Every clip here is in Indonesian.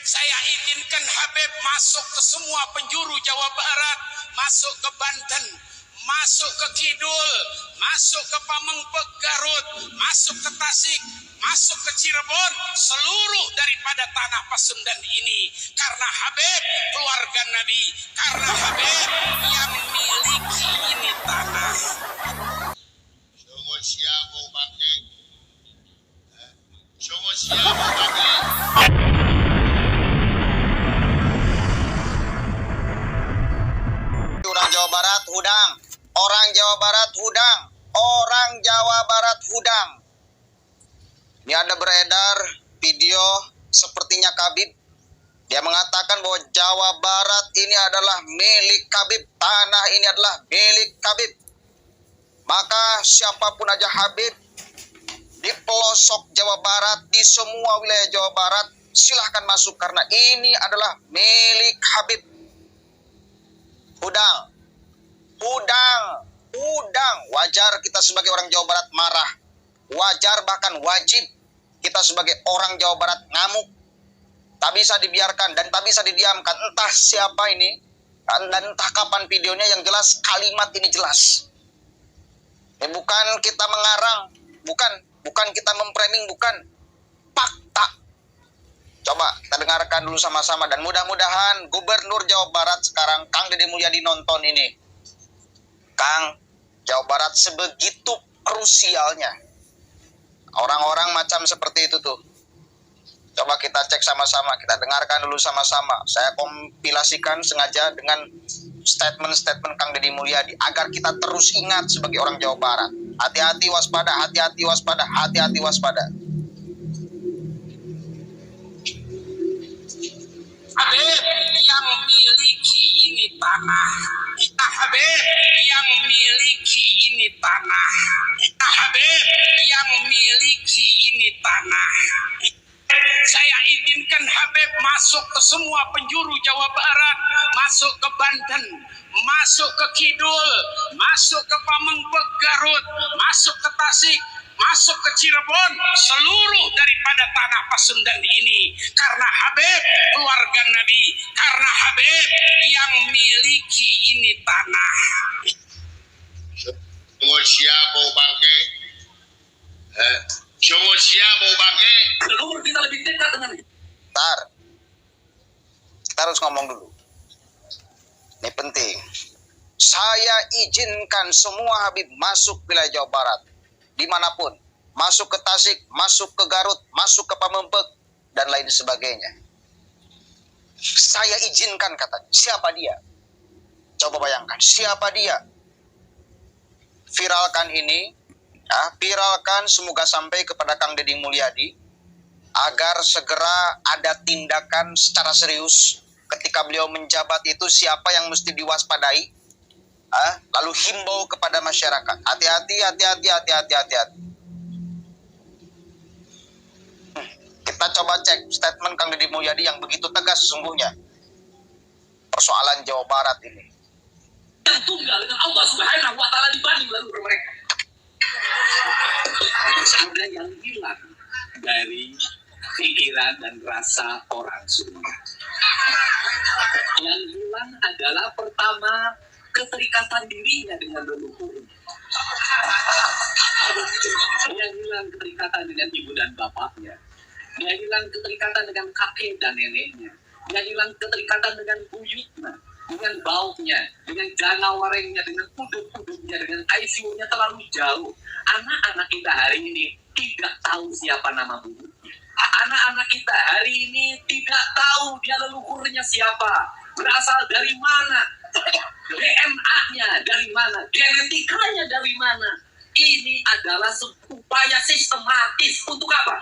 Saya izinkan Habib masuk ke semua penjuru Jawa Barat, masuk ke Banten, masuk ke Kidul, masuk ke Pamengpeuk Garut, masuk ke Tasik, masuk ke Cirebon, seluruh daripada tanah Pasundan ini. Karena Habib keluarga Nabi, karena Habib yang miliki ini tanah. Sungguh siap mau pakai, sungguh siap mau pakai. Orang Jawa Barat hudang, orang Jawa Barat hudang, orang Jawa Barat hudang. Ini ada beredar video sepertinya Kabib. Dia mengatakan bahwa Jawa Barat ini adalah milik Kabib, tanah ini adalah milik Kabib. Maka siapapun aja Habib di pelosok Jawa Barat, di semua wilayah Jawa Barat, silahkan masuk karena ini adalah milik Habib. Hudang. Wajar kita sebagai orang Jawa Barat marah. Wajar bahkan wajib kita sebagai orang Jawa Barat ngamuk. Tak bisa dibiarkan dan tak bisa didiamkan. Entah siapa ini dan entah kapan videonya, yang jelas kalimat ini jelas. Bukan kita mengarang, bukan kita memframing, bukan. Fakta. Coba kita dengarkan dulu sama-sama dan mudah-mudahan Gubernur Jawa Barat sekarang Kang Deddy Mulyadi nonton ini. Kang, Jawa Barat sebegitu krusialnya. Orang-orang macam seperti itu tuh. Coba kita cek sama-sama, kita dengarkan dulu sama-sama. Saya kompilasikan sengaja dengan statement-statement Kang Deddy Mulyadi agar kita terus ingat sebagai orang Jawa Barat. Hati-hati waspada, hati-hati waspada, hati-hati waspada. Habib yang miliki ini tanah. Habib yang miliki ini tanah. Habib yang miliki ini tanah. Saya izinkan Habib masuk ke semua penjuru Jawa Barat, masuk ke Banten, masuk ke Kidul, masuk ke Pamengpeuk Garut, masuk ke Tasik, masuk ke Cirebon, seluruh daripada tanah Pasundan ini. Karena Habib keluarga Nabi, karena Habib yang miliki ini tanah. Sungguh siap mau pakai, sungguh siap mau pakai. Leluhur kita lebih dekat dengan itu. Bentar. Kita harus ngomong dulu. Ini penting. Saya izinkan semua Habib masuk wilayah Jawa Barat. Dimanapun. Masuk ke Tasik, masuk ke Garut, masuk ke Pamengpeuk, dan lain sebagainya. Saya izinkan katanya. Siapa dia? Coba bayangkan. Siapa dia? Viralkan ini. Ya, viralkan semoga sampai kepada Kang Deddy Mulyadi. Agar segera ada tindakan secara serius. Ketika beliau menjabat itu siapa yang mesti diwaspadai. Lalu himbau kepada masyarakat. Hati-hati. Kita coba cek statement Kang Deddy Mulyadi yang begitu tegas sesungguhnya. Persoalan Jawa Barat ini. Yang tunggal dengan Allah Subhanahu wa Ta'ala dibanding leluhur mereka. Ada yang hilang dari pikiran dan rasa orang Sunda. Yang hilang adalah pertama keterikatan dirinya dengan leluhur. Yang hilang keterikatan dengan ibu dan bapaknya. Dia hilang keterikatan dengan kakek dan neneknya. Dia hilang keterikatan dengan buyutnya, dengan baunya, dengan janawarengnya, dengan kuduk-kuduknya, dengan ICU-nya terlalu jauh. Anak-anak kita hari ini tidak tahu siapa nama buyutnya. Anak-anak kita hari ini tidak tahu dia leluhurnya siapa, berasal dari mana, DNA-nya dari mana, genetikanya dari mana. Ini adalah upaya sistematis untuk apa?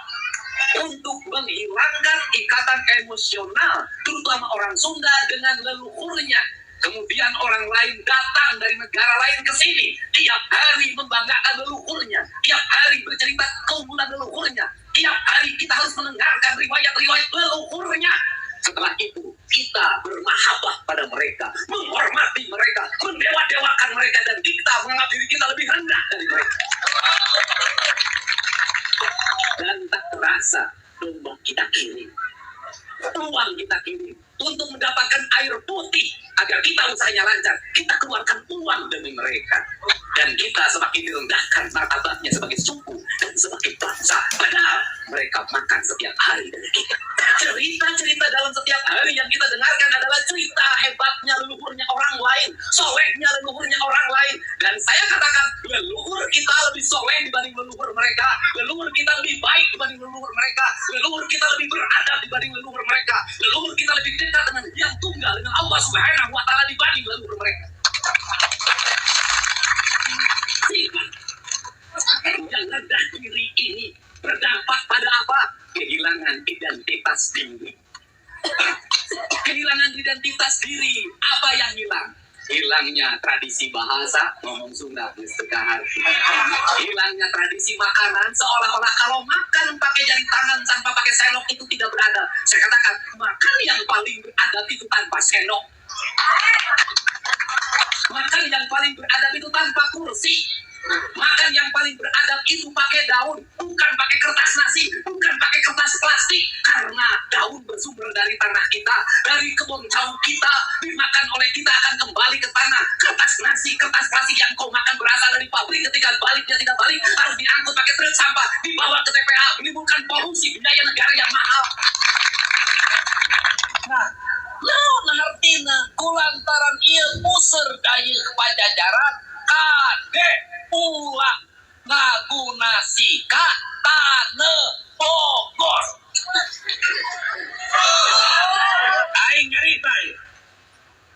Untuk menghilangkan ikatan emosional, terutama orang Sunda dengan leluhurnya. Kemudian orang lain datang dari negara lain ke sini, tiap hari membanggakan leluhurnya, tiap hari bercerita keunggulan leluhurnya, tiap hari kita harus mendengarkan riwayat-riwayat leluhurnya. Setelah itu kita bermahabbah pada mereka, menghormati mereka, mendewa-dewakan mereka, dan kita menganggap diri kita lebih rendah dari mereka. Dan tak terasa tombak kita kirim uang kita kirim. Untuk mendapatkan air putih agar kita usahanya lancar, kita keluarkan uang demi mereka. Dan kita semakin direndahkan martabatnya sebagai suku dan sebagai bangsa. Padahal mereka makan setiap hari dari kita. Cerita-cerita dalam setiap hari yang kita dengarkan adalah cerita hebatnya leluhurnya orang lain, solehnya leluhurnya orang lain. Dan saya katakan, leluhur kita lebih soleh dibanding leluhur mereka. Leluhur kita lebih baik dibanding leluhur mereka. Leluhur kita lebih beradab dibanding leluhur mereka. Leluhur kita lebih dekat dengan yang tunggal, dengan Allah Subhanahu wa Ta'ala dibanding leluhur mereka. Yang rendah diri ini berdampak pada apa? Kehilangan identitas diri. Kehilangan identitas diri. Apa yang hilang? Hilangnya tradisi bahasa, ngomong Sunda, hilangnya tradisi makanan, seolah-olah kalau makan pakai jari tangan tanpa pakai sendok itu tidak beradab. Saya katakan, makan yang paling beradab itu tanpa sendok. Makan yang paling beradab itu tanpa kursi. Makan yang paling beradab itu pakai daun, bukan pakai kertas nasi, bukan pakai kertas plastik. Karena daun bersumber dari tanah kita, dari kebun jauh kita, dimakan oleh kita akan kembali ke tanah. Kertas nasi, kertas plastik yang kau makan berasal dari pabrik, ketika baliknya tidak balik, harus diangkut pakai truk sampah, dibawa ke TPA, menimbulkan polusi, biaya negara yang mahal. Nah, artinya kulantaran ieu puser daya Pajajaran kade ulah ngaguna sika taneuh Bogor. Aing nyarita ieu.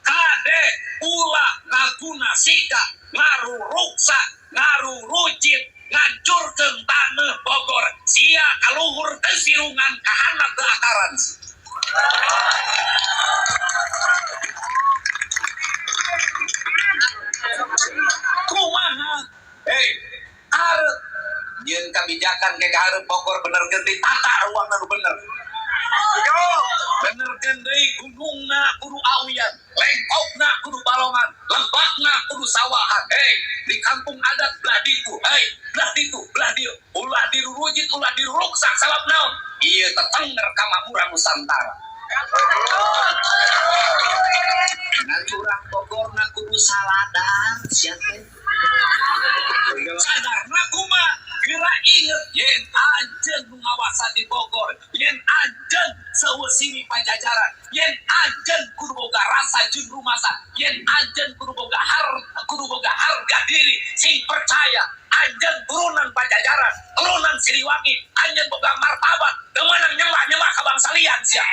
Kade ulah ngaguna sika ngaruruksa, ngarurujit, ngancurkeun taneuh Bogor. Sia kaluhur teh sirungan kahandap teu akaran. Kumaha? Hareup jeung kebijakan ke hareup Bogor benerkeun deui tata ruangna nu bener. Benerkeun deui gunungna kudu awian, lengkokna kudu balongan, lembakna kudu sawahan. Di kampung adat belah ditu, belah ditu, belah dieu, ulah dirurujit, ulah diruruksak sabab naon? Ieu tetenger ka makmur Nusantara. Ngacurang Bogorna kudu saladar siapa? Sadarna kumaha? Geura inget yen anjeun nu ngawasa di Bogor, yen anjeun seueur sini Pajajaran, yen anjeun kudu boga rasa jeung rumasa, yen anjeun kudu boga harga diri sing percaya anjeun turunan Pajajaran, turunan Siliwangi, anjeun boga martabat, teu meunang nyembah-nyembah ka bangsa lian sia.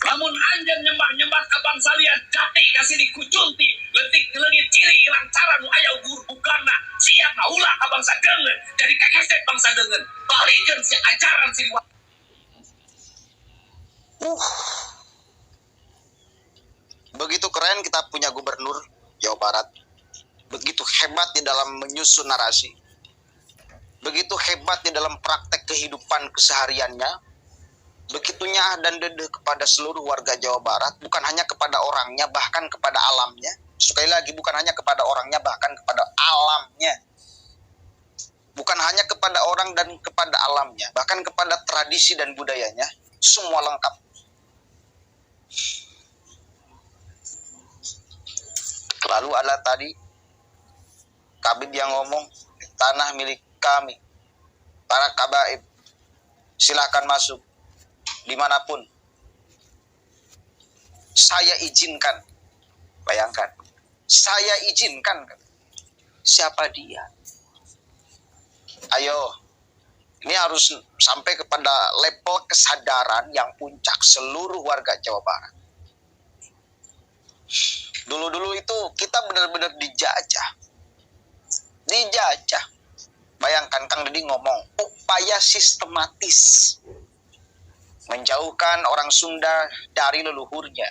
Lamun anjeun nyembah-nyembah ka bangsa lian, jati kasih dikucunti, leutik leungit ciri ilang cara nu aya ugur bukana, siap ulah ka bangsa deungeun, jadi kagesek bangsa deungeun. Balikeun si ajaran Siliwangi. Begitu keren kita punya gubernur Jawa Barat. Begitu hebat di dalam menyusun narasi. Begitu hebat di dalam praktek kehidupan kesehariannya. Begitu nyah dan dedeh kepada seluruh warga Jawa Barat, bukan hanya kepada orangnya, bahkan kepada alamnya. Sekali lagi, bukan hanya kepada orangnya, bahkan kepada alamnya. Bukan hanya kepada orang dan kepada alamnya, bahkan kepada tradisi dan budayanya, semua lengkap. Lalu ada tadi Kabid yang ngomong, tanah milik kami, para kabaib, silakan masuk dimanapun. Saya izinkan. Bayangkan, saya izinkan. Siapa dia? Ayo, ini harus sampai kepada level kesadaran yang puncak seluruh warga Jawa Barat. Dulu-dulu itu kita benar-benar dijajah. Bayangkan Kang Deddy ngomong, upaya sistematis menjauhkan orang Sunda dari leluhurnya,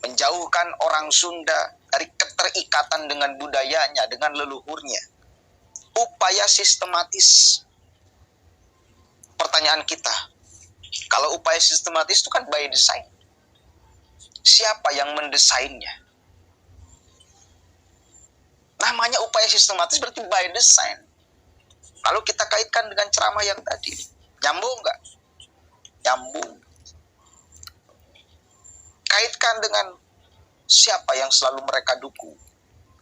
menjauhkan orang Sunda dari keterikatan dengan budayanya, dengan leluhurnya. Upaya sistematis. Pertanyaan kita, kalau upaya sistematis itu kan by design. Siapa yang mendesainnya? Namanya upaya sistematis berarti by design. Lalu kita kaitkan dengan ceramah yang tadi. Nyambung nggak? Nyambung. Kaitkan dengan siapa yang selalu mereka dukung.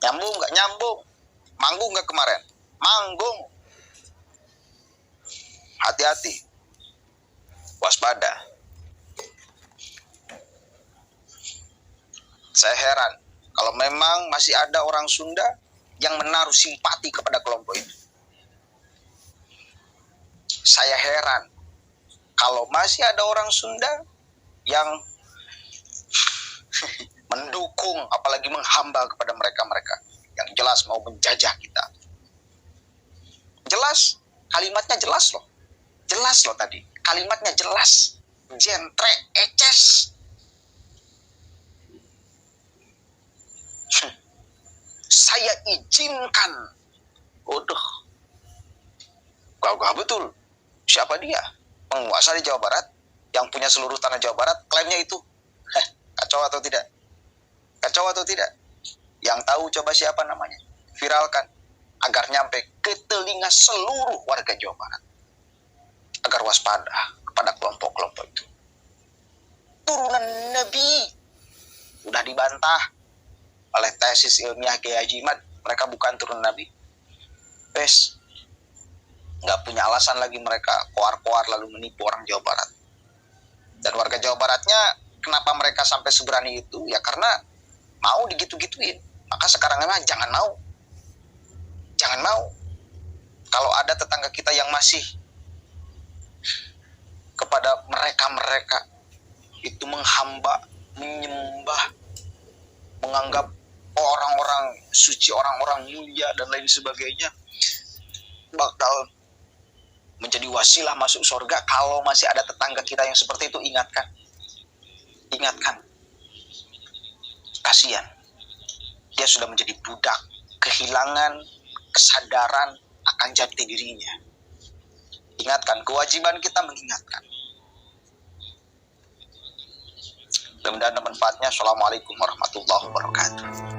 Nyambung nggak? Nyambung. Manggung nggak kemarin? Manggung. Hati-hati. Waspada. Saya heran kalau memang masih ada orang Sunda yang menaruh simpati kepada kelompok itu. Saya heran kalau masih ada orang Sunda yang mendukung, apalagi menghamba kepada mereka-mereka yang jelas mau menjajah kita. Jelas, kalimatnya jelas loh. Jelas loh tadi, kalimatnya jelas. Jentre, eces. Saya izinkan. Waduh. Gagah betul. Siapa dia? Penguasa di Jawa Barat yang punya seluruh tanah Jawa Barat, klaimnya itu. Kacau atau tidak? Kacau atau tidak? Yang tahu coba siapa namanya? Viralkan agar nyampe ke telinga seluruh warga Jawa Barat. Agar waspada kepada kelompok-kelompok itu. Turunan Nabi udah dibantah oleh tesis ilmiah Kiai Haji Imad. Mereka bukan turunan Nabi. Wes, nggak punya alasan lagi mereka koar-koar lalu menipu orang Jawa Barat. Dan warga Jawa Baratnya kenapa mereka sampai seberani itu? Ya karena mau digitu-gituin. Maka sekarang memang jangan mau. Jangan mau. Kalau ada tetangga kita yang masih kepada mereka-mereka itu menghamba, menyembah, menganggap orang-orang suci, orang-orang mulia dan lain sebagainya, bakal menjadi wasilah masuk surga. Kalau masih ada tetangga kita yang seperti itu, ingatkan. Ingatkan. Kasihan. Dia sudah menjadi budak, kehilangan kesadaran akan jati dirinya. Ingatkan, kewajiban kita mengingatkan. Mudah-mudahan ada manfaatnya. Assalamualaikum warahmatullahi wabarakatuh.